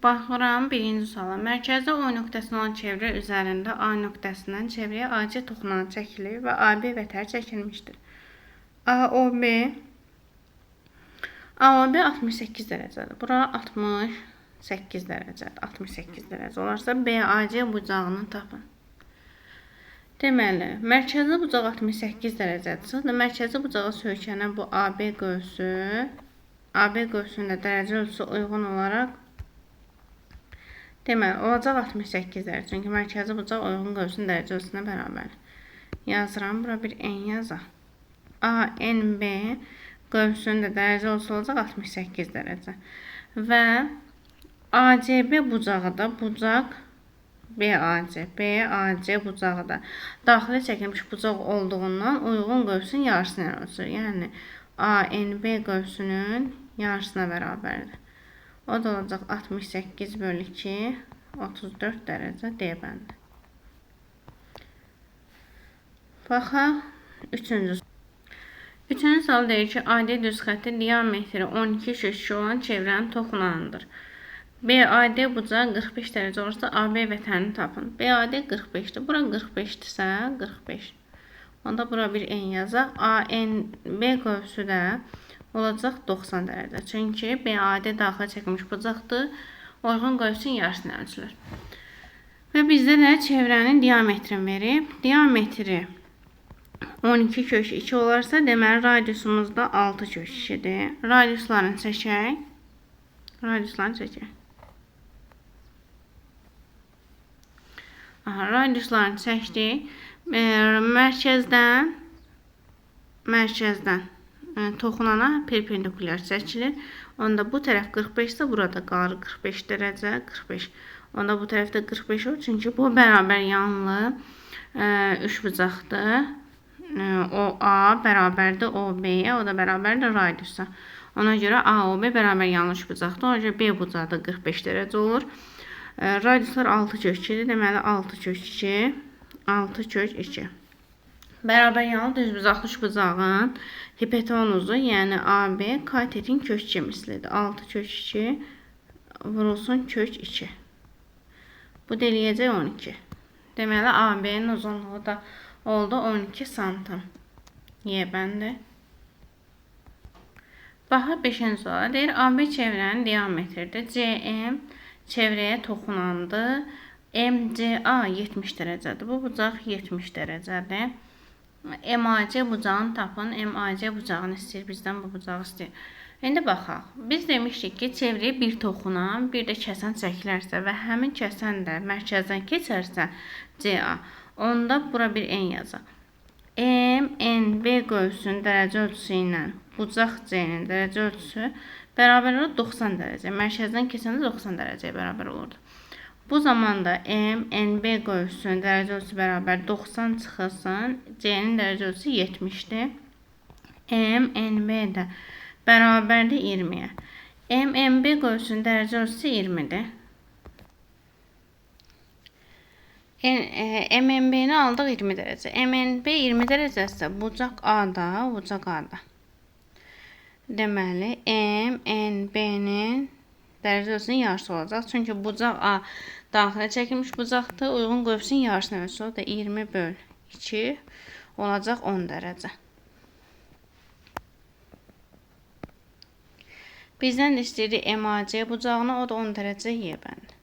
Baxıram birinci suala. Mərkəzdə O nöqtəsindən olan çevrə üzərində A nöqtəsindən çevrəyə AC toxunan çəkilir və AB vətər çəkilmişdir. AOB 68 dərəcədir. Bura 68 dərəcədir. 68 dərəcə olarsa BAC bucağını tapın. Deməli, mərkəzli bucaq 68 dərəcədirsə, mərkəzli bucağa söykənən bu AB qövsündə dərəcə ölçüsü uyğun olaraq deməli, olacaq 68 dərəcə. Çünki mərkəzli bucaq uyğun qövsün dərəcə ölçüsünə bərabərdir. Yazıram, bura bir N yazaq. ANB qövsündə dərəcə ölçüsü olacaq 68 dərəcə. Və ACB bucağı da bucaq BAC bucağı da daxilə çəkilmiş bucaq olduğundan uyğun qövsün yarısını ölçür. Yəni ANB qövsünün yarısına bərabərdir. O da olacaq 68 bölü 2, 34 dərəcə D bəndi. Baxaq, üçüncü sual deyir ki, AD düz xətti diametri 12 köşkü olan çevrənin toxunanıdır. BAD bucağı 45 dərəcə olursa AB vətərini tapın. BAD 45'dir. Bura 45'dirsə 45. Onda bura bir N yazaq. ANB qövsü də olacaq 90 dərəcə. Çünki BAD daxilə çəkilmiş bucaqdır. Uyğun qövsün yarısını ölçülür. Və bizdə də çevrənin diametrini verib. Diametri 12 kök 2 olarsa, deməli radiusumuz da 6 kök 2'dir. Radiuslarını çəkək. Radiuslarını çəkdik. Mərkəzdən toxunana perpendikulyar çəkilir. Onda bu tərəf 45 ise burada qalır 45 dərəcə, 45. Onda bu tərəfdə 45 olur. Çünki bu bərabər yanlı üçbucaqdır. OA bərabərdir OB-yə, o da bərabərdir radiusa. Ona görə AOB bərabər yanlı üçbucaqdır. Ona görə B bucağı da 45 dərəcə olur. Radiuslar 6 kök 2'dir. Deməli 6 kök 2, 6 kök 2. Bərabər yanlı düzbucaqlı üçbucağın hipotenuzu, yəni AB katetin kök 2 mislidir. 6 kök 2 vurulsun kök 2. Bu da eləyəcək 12. Deməli AB'nin uzunluğu da oldu 12 santim. Y bəndi. Baxaq 5-ci suala. Deyir AB çevrənin diametridir. CM çevrəyə toxunandır. MCA 70 dərəcədir. Bu bucaq 70 dərəcədir. MAC bucağını tapın. MAC bucağını istəyir. Bizdən bu bucağı istəyir. İndi baxaq. Biz demişdik ki, çevrəyə bir toxunan, bir də kəsən çəkilərsə və həmin kəsən də mərkəzdən keçərsə CA. Onda bura bir N yazaq. MNB qövsünün dərəcə ölçüsü ilə bucaq C-nin dərəcə ölçüsü bərabər olur 90 dərəcə. Mərkəzdən keçəndə 90 dərəcəyə bərabər olurdu. Bu zaman da MNB qövsünün dərəcə ölçüsü bərabər 90 çıxılsın. C-nin dərəcə ölçüsü 70'dir. MNB də bərabərdir 20'yə. MNB qövsünün dərəcə ölçüsü 20'dir. MNB-ni aldıq 20 dərəcə. MNB 20 dərəcəsə bucaq A-da, Deməli, MNB-nin dərəcə ölçüsünün yarısı olacaq. Çünki bucaq A daxilə çəkilmiş bucaqdır. Uyğun qövsün yarısını ölçüsü. O da 20 böl 2 olacaq 10 dərəcə. Bizdən də istəyirdik MAC bucağını, o da 10 dərəcə Y bəndi.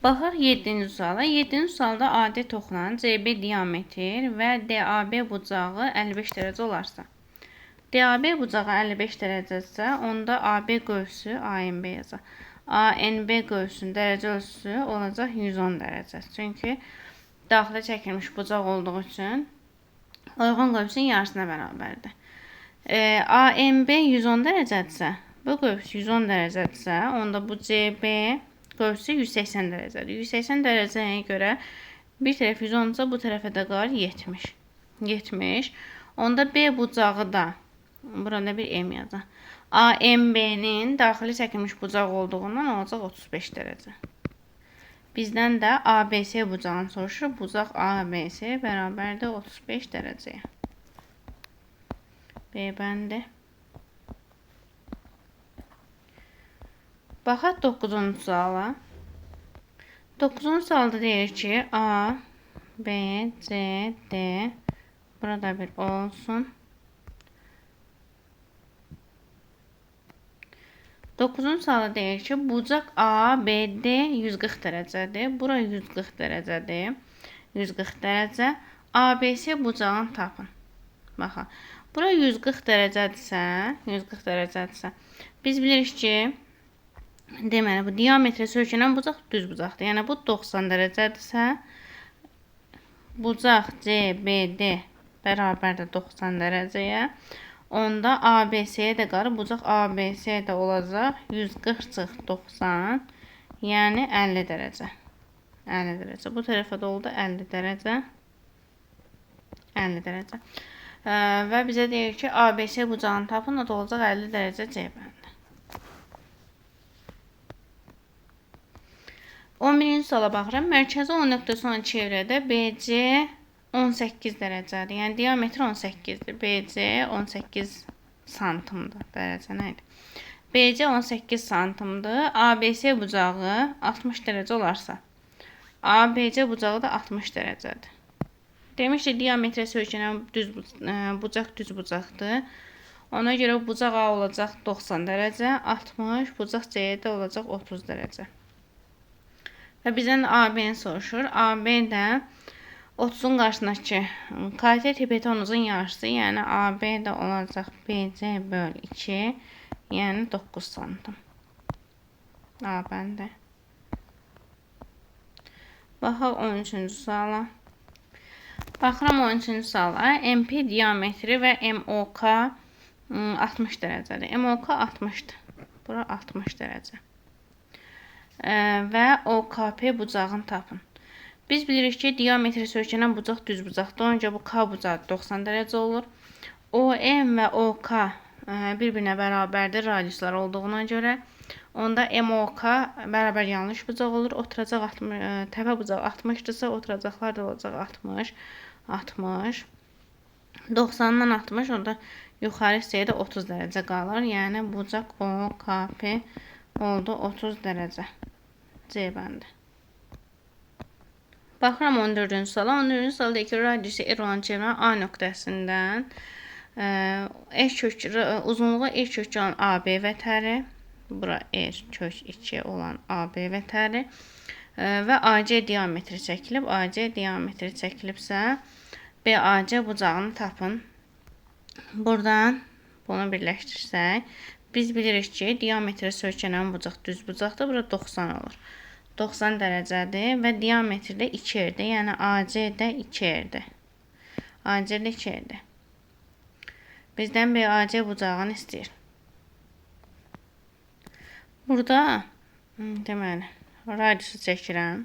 Baxaq 7-ci suala. 7-ci sualda AD toxunan CB diametr və DAB bucağı 55 dərəcə olarsa. DAB bucağı 55 dərəcəsə, onda AB qövsü ANB yazaq. ANB qövsünün dərəcə ölçüsü olacaq 110 dərəcə. Çünki daxilə çəkilmiş bucaq olduğu üçün uyğun qövsün yarısına bərabərdir. ANB 110 dərəcədirsə, bu qövs 110 dərəcədirsə, onda bu CB qövsü 180 dərəcədir. 180 dərəcəyə görə bir tərəf 110 isə bu tərəfə də qalır 70. Onda B bucağı da, burada bir M yazaq. AMB-nin daxili çəkilmiş bucaq olduğundan olacaq 35 dərəcə. Bizdən də ABC bucağını soruşur. Bucaq ABC bərabərdir 35 dərəcəyə. B bəndi. Baxaq 9-cu suala. 9-cu sualda deyir ki, A, B, C, D, burada bir olsun. 9-cu sualda deyir ki, bucaq ABD 140 dərəcədir. Bura 140 dərəcədir. 140 dərəcə. ABC bucağını tapın. Baxın. Bura 140 dərəcədirsə, biz bilirik ki, deməli bu diametrə söykənən bucaq düz bucaqdır. Yəni bu 90 dərəcədirsə, bucaq CBD bərabərdir 90 dərəcəyə. Onda ABC-yə də qarı bucaq ABC də olacaq 140 çıx 90, yəni 50 dərəcə. 50 dərəcə. Bu tərəfə də oldu 50 dərəcə. 50 dərəcə. Və bizə deyir ki, ABC bucağını tapın, o da olacaq 50 dərəcə C bəndi. 11-ci suala baxıram. Mərkəzi 10 nöqtəsi olan çevrədə BC 18 dərəcədir. Yəni diametri 18-dir. BC 18 santimdir. Dərəcə nə idi? BC 18 santimdir. ABC bucağı 60 dərəcə olarsa, ABC bucağı da 60 dərəcədir. Demişdi, diametrə söykənən bucaq düz bucaqdır. Ona görə bucaq A olacaq 90 dərəcə, 60, bucaq C də olacaq 30 dərəcə. Və bizdən AB-ni soruşur. AB də 30-un qarşısındakı katet hipotenuzun yarısı, yəni AB də olacaq BC böl 2, yəni 9 santim. A bəndə. Baxaq 13-cü suala. Baxıram 13-cü suala. MP diametri və MOK 60 dərəcədir. MOK 60-dır. Bura 60 dərəcə. Və OKP bucağını tapın. Biz bilirik ki, diametrə söykənən bucaq düz bucaqdır. Onca bu K bucağı 90 dərəcə olur. OM və OK bir-birinə bərabərdir radiuslar olduğuna görə. Onda MOK bərabər yanlış bucaq olur. Oturacaq təpə bucaq 60-dırsa, oturacaqlar da olacaq 60, 60. 90-dan 60, onda yuxarı hissəyə də 30 dərəcə qalır. Yəni bucaq OKP oldu 30 dərəcə. C bəndi. Baxıram 14-cü suala. 14-cü sualda iki radiusu R olan çevrənin A nöqtəsindən uzunluğu R kökü olan AB vətəri, bura R kök 2 olan AB vətəri və AC diametri çəkilib. AC diametri çəkilibsə, BAC bucağını tapın. Buradan bunu birləşdirsək, biz bilirik ki, diametrə söykənən bucaq düz bucaqdır. Bura 90 olur. 90 dərəcədir və diametri də 2 erdir. Yəni AC də 2 erdir. AC də 2 erdir. Bizdən BAC bucağını istəyir. Burada deməli radiusu çəkirəm.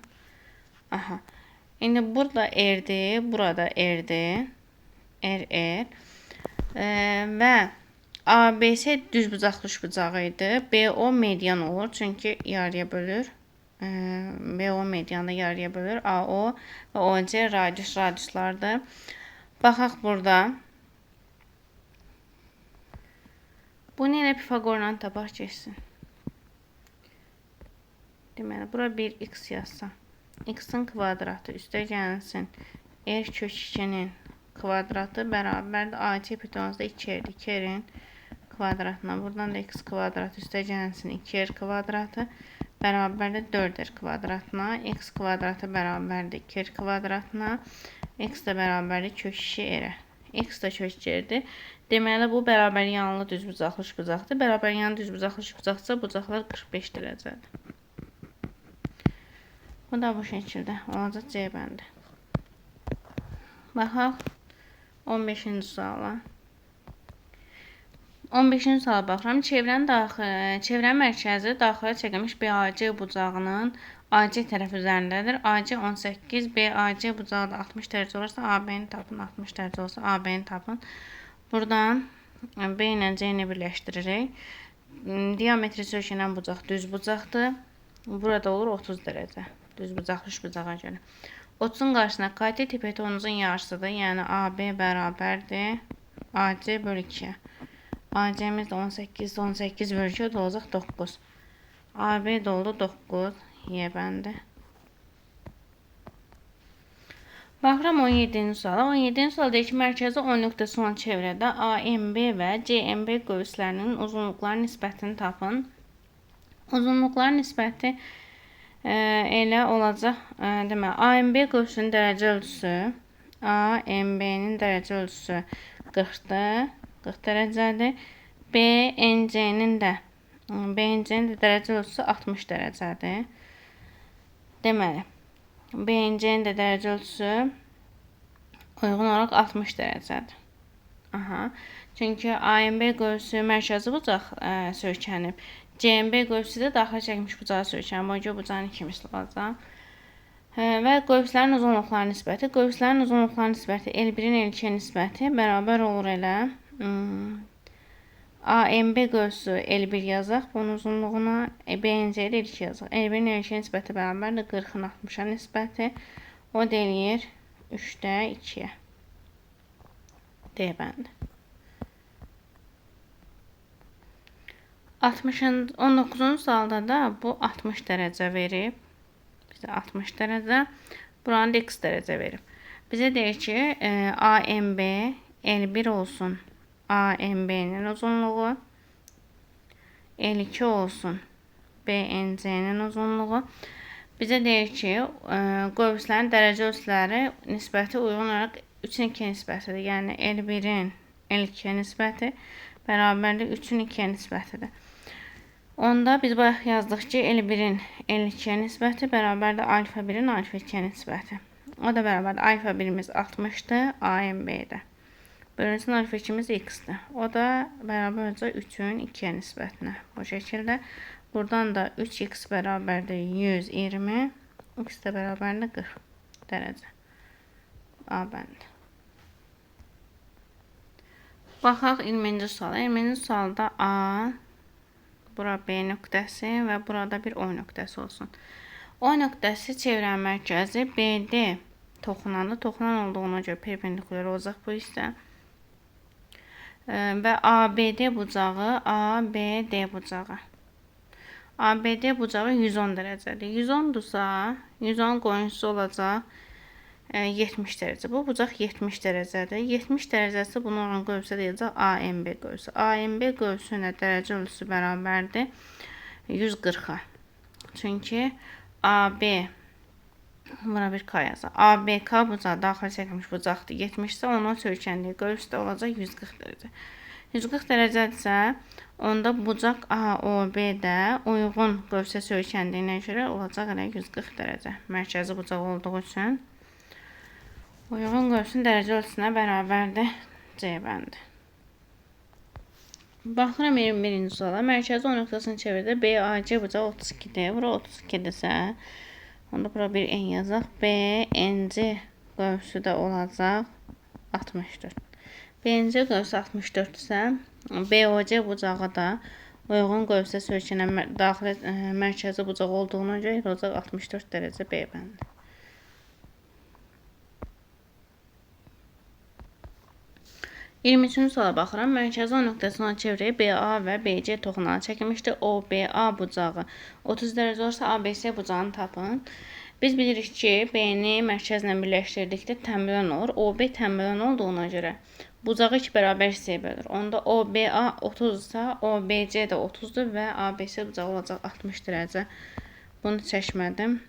Aha. İndi burada erdir, burada erdir. R. Və ABC düz bucaqlı üç bucağı idi. BO median olur, çünki yarıya bölür. BO medianı yarıya bölür. AO və OC radiuslardır. Baxaq burada. Bunu ilə Pifagorla tapaq keçsin. Deməli, bura 1x yazsam. X-in kvadratı üstə gəlsin. R kök 2-nin kvadratı bərabərdir. AC hipotenuzda 2R. 2R'in kvadratına. Buradan da x kvadratı üstə gəlsin. 2R kvadratı bərabərdir 4R kvadratına. X kvadratı bərabərdir 2R kvadratına. X də bərabərdir kök 2R'ə. X də kök 2R'dir. Deməli, bu bərabər yanlı düz bucaqlı üç bucaqdır. Bərabər yanlı düz bucaqlı üç bucaqsa, bucaqlar 45 dərəcədir. Bu da bu şəkildə olacaq C bəndi. Baxaq 15-ci suala. 15-ci suala baxıram. Çevrənin mərkəzi daxilə çəkilmiş BAC bucağının AC tərəf üzərindədir. AC 18, BAC bucağı da 60 dərəcə olursa, AB-ni tapın. 60 dərəcə olsa, AB-ni tapın. Buradan B ilə C-ni birləşdiririk. Diametri söykənən bucaq düz bucaqdır. Burada olur 30 dərəcə. Düz bucaqlı üç bucağa görə. 30-un qarşısına katet hipotenuzun yarısıdır. Yəni AB bərabərdir AC bölü 2. AC-miz də 18 bölü 2 olacaq 9. AB doldu 9. Y bəndi. Baxıram 17-ci suala. 17-ci sual deyir ki, mərkəzi O nöqtəsi olan çevrədə AMB və CMB qövslərinin uzunluqları nisbətini tapın. Uzunluqların nisbəti elə olacaq. Deməli, AMB qövsünün dərəcə ölçüsü, AMB-nin dərəcə ölçüsü 40-dır, 40 dərəcədir. BNC-nin də dərəcə ölçüsü 60 dərəcədir. Deməli, BNC-nin də dərəcə ölçüsü uyğun olaraq 60 dərəcədir. Çünki AMB qövsü mərkəzi bucaq söykənib. CMB qövsü də daxil çəkmiş bucağa söykənib. O görə bucağın iki misli olacaq. Və qövslərin uzunluqları nisbəti. Qövslərin uzunluqları nisbəti L1-in L2-yə nisbəti bərabər olur elə. AMB qövsü L1 yazaq. Bunun uzunluğuna BNC-də L2 yazaq. L1-in L2-yə nisbəti bərabərdir 40-ın 60-a nisbəti. O da eləyir 3-də 2-yə. D bəndi. 19-cu sualda da bu 60 dərəcə verib. Bizə 60 dərəcə. Buranı da x dərəcə verib. Bizə deyir ki, AMB L1 olsun. AMB-nin uzunluğu. L2 olsun. BNC-nin uzunluğu. Bizə deyir ki, qövslərin dərəcə ölçüləri nisbəti uyğun olaraq 3-ün 2-yə nisbətidir. Yəni, L1-in L2-yə nisbəti bərabərdir 3-ün 2-yə nisbətidir. Onda biz bayaq yazdıq ki, L1-in L2-yə nisbəti bərabərdir alfa 1-in alfa 2-yə nisbəti. O da bərabərdir alfa 1-imiz 60-dır, AMB-də. Bölünsün alfa 2-imiz x-dir. O da bərabər olacaq 3-ün 2-yə nisbətinə. Bu şəkildə. Buradan da 3x bərabərdir 120, x də bərabərdir 40 dərəcə. A bəndi. Baxaq 20-ci suala. 20-ci sualda A, bura B nöqtəsi və burada bir O nöqtəsi olsun. O nöqtəsi çevrənin mərkəzi BD toxunandır. Toxunan olduğuna görə perpendikulyar olacaq bu isə. Və ABD bucağı, ABD bucağı. ABD bucağı 110 dərəcədir. 110-dursa, 110 qoyuncusu olacaq 70 dərəcə. Bu bucaq 70 dərəcədir. 70 dərəcəsi bunun olan qövsə deyəcək AMB qövsü. AMB qövsünə dərəcə ölçüsü bərabərdir 140-a. Çünki AB, buna bir K yazaq. ABK bucağı daxil çəkilmiş bucaqdır. 70-sə onun söykəndiyi qövs də olacaq 140 dərəcə. 140 dərəcədirsə, onda bucaq AOB-də uyğun qövsə söykəndiyinə görə olacaq elə 140 dərəcə. Mərkəzi bucaq olduğu üçün uyğun qövsün dərəcə ölçüsünə bərabərdir C bəndi. Baxıram 21-ci suala. Mərkəzi O nöqtəsinin çevrədə BAC bucağı 32-dir. Bura 32-dirsə, onda bura bir N yazaq. BNC qövsü də olacaq 64. BNC qövsü 64-dirsə, BOC bucağı da uyğun qövsə söykənən daxili mərkəzi bucaq olduğuna görə olacaq 64 dərəcə B bəndi. $23-cü suala baxıram. Mərkəzi O nöqtəsi olan çevrəyə BA və BC toxunağı çəkilmişdir. OBA bucağı 30 dərəcə olursa ABC bucağını tapın. Biz bilirik ki, B-ni mərkəzlə birləşdirdikdə tənbələn olur. OB tənbələn olduğuna görə bucağı 2 bərabər hissəyə bölür. Onda OBA 30-sa, OBC də 30-dur və ABC bucağı olacaq 60 dərəcə. Bunu çəkmədim.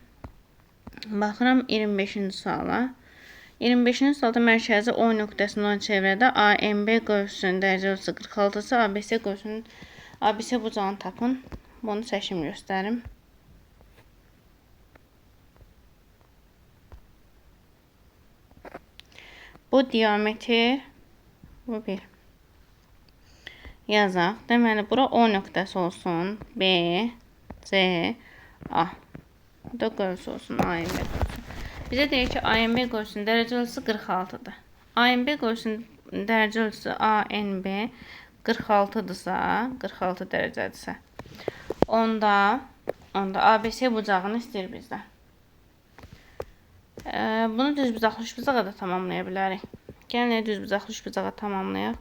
Baxıram 25-ci suala. 25-ci sualda mərkəzi O nöqtəsinin olan çevrədə AMB qövsünün dərəcə ölçüsü 46-sı, ABC qövsünün ABC bucağını tapın. Bunu çəkim göstərim. Bu diametr, bu bir. Yazaq. Deməli, bura O nöqtəsi olsun. B, C, A. Bu da qövsü olsun. AMB qövsü. Bizə deyir ki, AMB qövsünün dərəcə ölçüsü 46-dır. AMB qövsünün dərəcə ölçüsü ANB 46-dırsa, 46 dərəcədirsə, onda ABC bucağını istəyir bizdən. Bunu düz bucaqlı üçbucağa da tamamlaya bilərik. Gəlin düz bucaqlı üçbucağa tamamlayaq.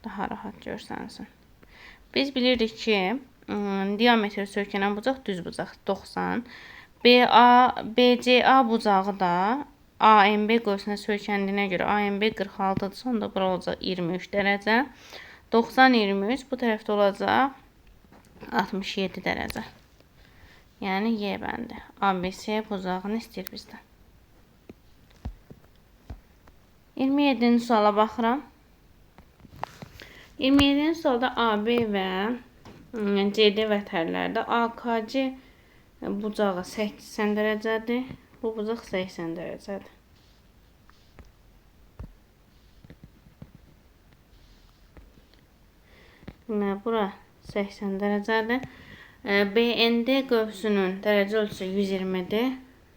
Daha rahat görsənsin. Biz bilirdik ki, diametri söykənən bucaq düz bucaq 90. BCA bucağı da AMB qövsünə söykəndiyinə görə AMB 46-dırsa, onda bura olacaq 23 dərəcə. 90, 23 bu tərəfdə olacaq 67 dərəcə. Yəni Y bəndi. ABC bucağını istəyir bizdən. 27-ci suala baxıram. 27-ci sualda AB və CD vətərlərdə AKC bucağı 80 dərəcədir. Bu bucaq 80 dərəcədir. Bura 80 dərəcədir. BND qövsünün dərəcə ölçüsü 120-dir.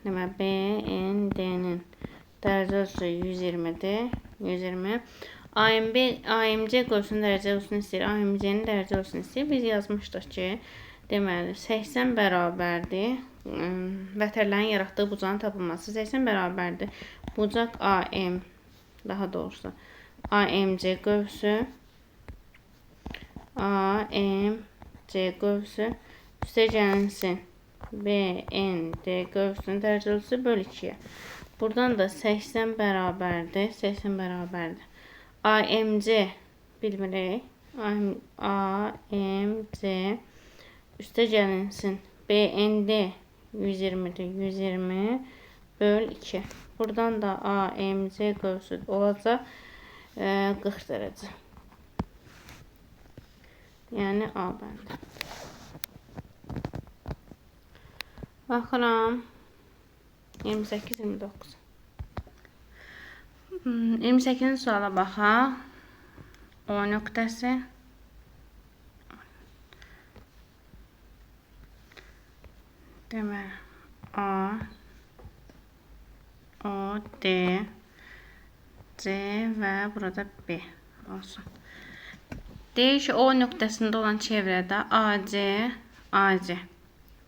Demək, BND-nin dərəcə ölçüsü 120-dir. 120. AMC qövsünün dərəcə ölçüsünü istəyir. AMC-nin dərəcə ölçüsünü istəyir. Biz yazmışdıq ki, deməli, 80 bərabərdir. Vətərlərin yaratdığı bucağın tapılması 80 bərabərdir. Bucaq AM, daha doğrusu AMC qövsü, AMC qövsü üstəgəlsin BND qövsünün dərəcə ölçüsü böl 2-yə. Buradan da 80 bərabərdir. 80 bərabərdir. AMC bilmirik. AMC üstəgəlinsin BND 120'dir. 120 böl 2. Buradan da AMC qövsü olacaq 40 dərəcə. Yəni A bəndi. Baxıram. 28, 29. 28-ci suala baxaq. O nöqtəsi. Demək, A, O, D, C və burada B olsun. Deyir ki, O nöqtəsində olan çevrədə AC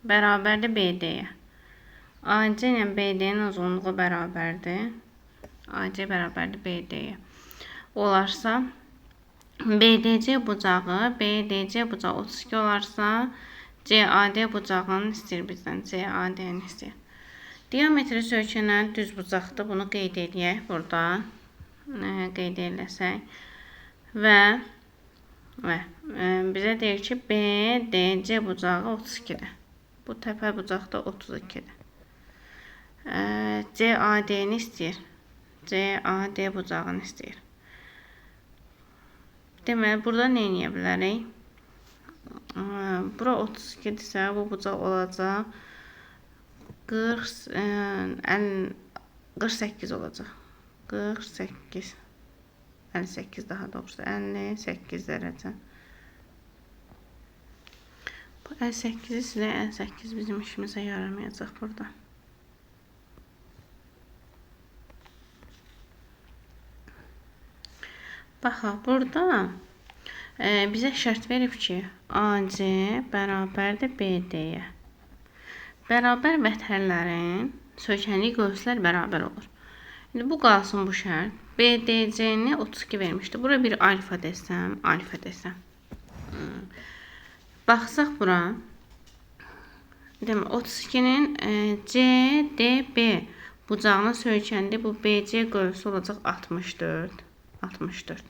bərabərdir BD-yə. AC ilə BD-nin uzunluğu bərabərdir. AC bərabərdir BD-yə. Olarsa, BDC bucağı 32 olarsa, CAD bucağını istəyir bizdən. CAD-ni istəyir. Diametri söykənən düz bucaqdır. Bunu qeyd edək burada. Qeyd eləsək. Və bizə deyir ki, BDC bucağı 32-dir. Bu təpə bucaqda 32-dir. CAD-ni istəyir. CAD bucağını istəyir. Deməli, burada nə edə bilərik? Bura 32-dirsə, bu bucaq olacaq 48 olacaq. 48. 58 daha doğrusu. 58 dərəcə. Bu 58-i sizə 58 bizim işimizə yaramayacaq burada. Baxaq, burada bizə şərt verib ki, AC bərabərdir BD-yə. Bərabər vətərlərin söykəndiyi qövslər bərabər olur. İndi bu qalsın bu şərt. BDC-ni 32 vermişdi. Bura bir alfa desəm, Baxsaq bura. Demək, 32-nin CDB bucağına söykəndi. Bu BC qövsü olacaq 64. 64.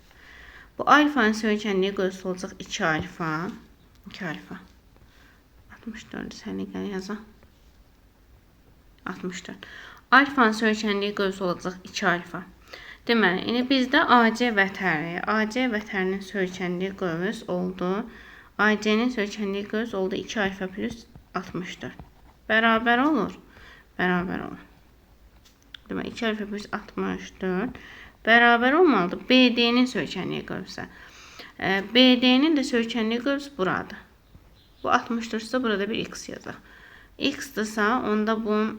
Bu alfanın söykəndiyi qövsü olacaq 2 alfa. 2 alfa. 64 səliqəli yazaq. 64. Alfanın söykəndiyi qövsü olacaq 2 alfa. Deməli, indi bizdə AC vətəri. AC vətərinin söykəndiyi qövs oldu. AC-nin söykəndiyi qövs oldu 2 alfa plus 64. Bərabər olur. Bərabər olur. Deməli, 2 alfa plus 64 bərabər olmalıdır BD-nin söykəndiyi qövsə. BD-nin də söykəndiyi qövs buradır. Bu 64-sə burada bir x yazaq. X-dırsa, onda bunun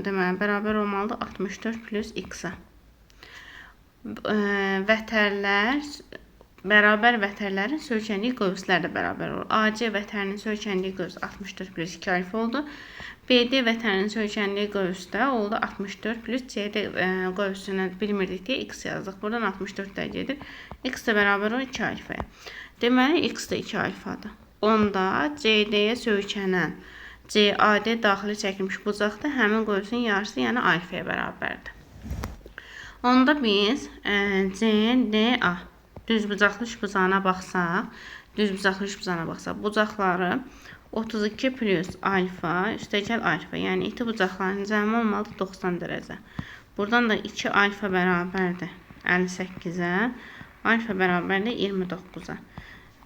deməli, bərabər olmalıdır 64 plus x-a. Bərabər vətərlərin söykəndiyi qövslər də bərabər olur. AC vətərinin söykəndiyi qövs 64 plus 2 alfa oldu. BD vətərinin söykəndiyi qövs də oldu 64 plus CD qövsünə bilmirdik deyə x yazdıq. Buradan 64 də gedir. X də bərabər olur 2 alfaya. Deməli, x də 2 alfadır. onda CD-yə söykənən CAD daxili çəkilmiş bucaqda həmin qövsün yarısı, yəni alfaya bərabərdir. Onda biz CDA düzbucaqlı üçbucağına baxsaq, bucaqları 32 plus alfa üstəgəl alfa, yəni iti bucaqların cəmi olmalıdır 90 dərəcə. Buradan da 2 alfa bərabərdir 58-ə, alfa bərabərdir 29-a.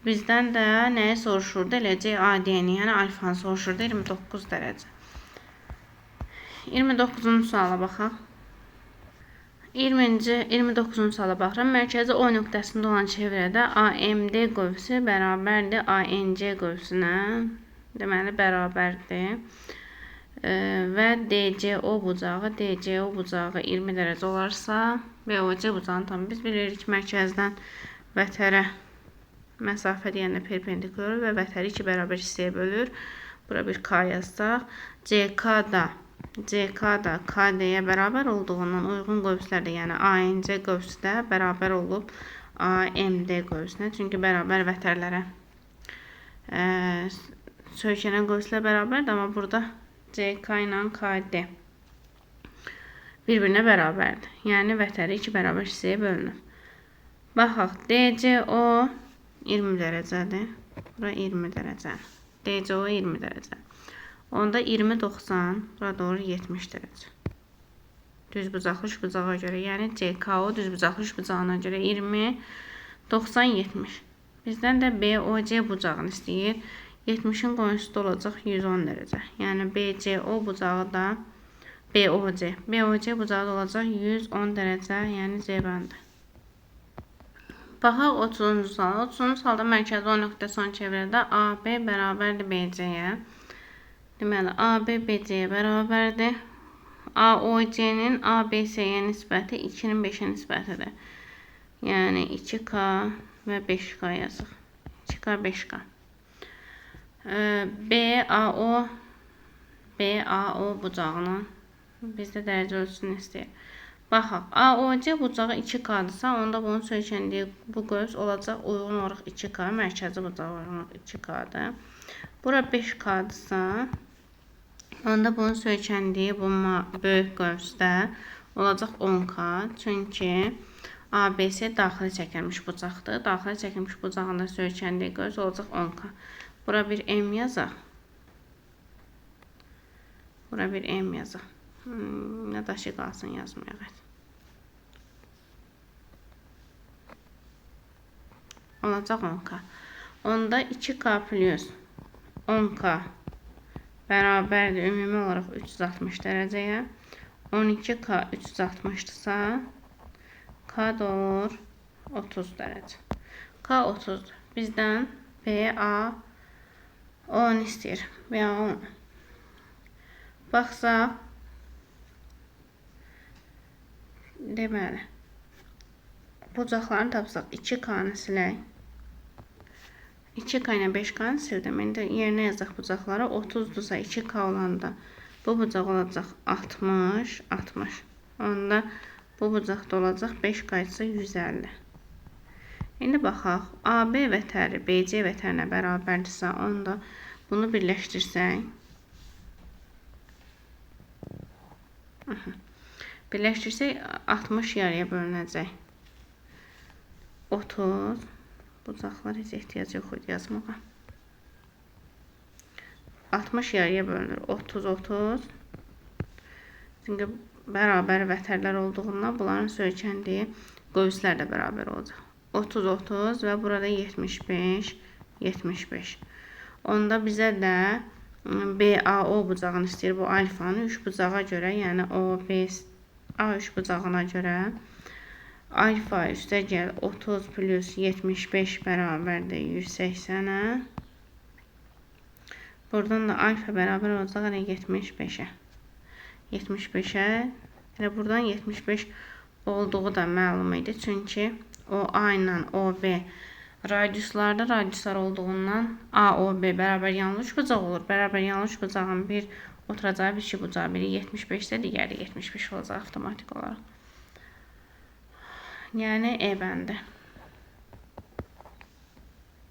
Bizdən də nəyi soruşurdu? Elə CAD-ni, yəni alfanı soruşurdu 29 dərəcə. 29-cu suala baxaq. 29-cu suala baxıram. Mərkəzi O nöqtəsində olan çevrədə AMD qövsü bərabərdir ANC qövsünə. Deməli, bərabərdir. Və DCO bucağı 20 dərəcə olarsa, BOC bucağını tam biz bilirik mərkəzdən vətərə məsafə deyəndə perpendikular və vətəri 2 bərabər hissəyə bölür. Bura bir K yazdaq. CK da KD-yə bərabər olduğundan uyğun qövslərdə, yəni ANC qövsü də bərabər olub AMD qövsünə. Çünki bərabər vətərlərə söykənən qövslər bərabərdir, amma burada CK ilə KD bir-birinə bərabərdir. Yəni vətəri 2 bərabər hissəyə bölünür. Baxaq, DCO 20 dərəcədir. Bura 20 dərəcə. DCO 20 dərəcə. Onda 20-90, bura doğru 70 dərəcə. Düzbucaqlı üçbucağa görə, yəni CKO düzbucaqlı üçbucağına görə 20-90-70. Bizdən də BOC bucağını istəyir. 70-in qoyuntusu olacaq 110 dərəcə. Yəni BCO bucağı da BOC bucağı da olacaq 110 dərəcə, yəni C bəndi. Baxaq 30-cu suala. 30-cu sualda mərkəzi O nöqtəsi olan çevrədə AB bərabərdir BC-yə. Deməli, AB BC-yə bərabərdir. AOC-nin ABC-yə nisbəti 2-nin 5-ə nisbətidir. Yəni 2K və 5K yazıq. 2K, 5K. BAO bucağının bizdə dərəcə ölçüsünü istəyir. Baxaq, AOC bucağı 2K-dırsa, onda bunun söykəndiyi bu qövs olacaq uyğun olaraq 2K, mərkəzi bucağı uyğun olaraq 2K-dır. Bura 5K-dırsa, onda bunun söykəndiyi bu böyük qövsdə olacaq 10K. Çünki ABC daxili çəkilmiş bucaqdır. Daxili çəkilmiş bucağında söykəndiyi qövs olacaq 10K. Bura bir M yazaq. Bura bir M yazaq. Nə daşı qalsın yazmayaq. Olacaq 10K. Onda 2K plus 10K bərabərdir ümumi olaraq 360 dərəcəyə. 12K 360-dırsa, K da olur 30 dərəcə. K 30-dur. Bizdən BA 10 istəyir. BA 10. Baxsaq, deməli, bucaqlarını tapsaq 2K-nı silək. 2K ilə 5K-nı sildim. İndi yerinə yazaq bucaqlara. 30-dursa 2K olanda bu bucaq olacaq 60, 60. Onda bu bucaqda olacaq 5K-sı 150. İndi baxaq, AB vətəri BC vətərinə bərabərdirsə, onda bunu birləşdirsək. Birləşdirsək 60 yarıya bölünəcək. 30. Bucaqlar heç ehtiyac yox idi yazmağa. 60 yarıya bölünür. 30. Çünki bərabər vətərlər olduğundan bunların söykəndiyi qövslər də bərabər olacaq. 30 və burada 75. Onda bizə də BAO bucağını istəyir. Bu alfanı 3 bucağa görə, yəni A3 bucağına görə alfa üstəgəl 30 plus 75 bərabərdir 180-ə. Buradan da alfa bərabər olacaq 75-ə. 75-ə. Elə buradan 75 olduğu da məlum idi. Çünki o A ilə OB radiuslar olduğundan AOB bərabər yanlış bucaq olur. Bərabər yanlış bucağın bir oturacağı bir iki bucağı, biri 75-də, digəri 75 olacaq avtomatik olaraq. Yəni E bəndi.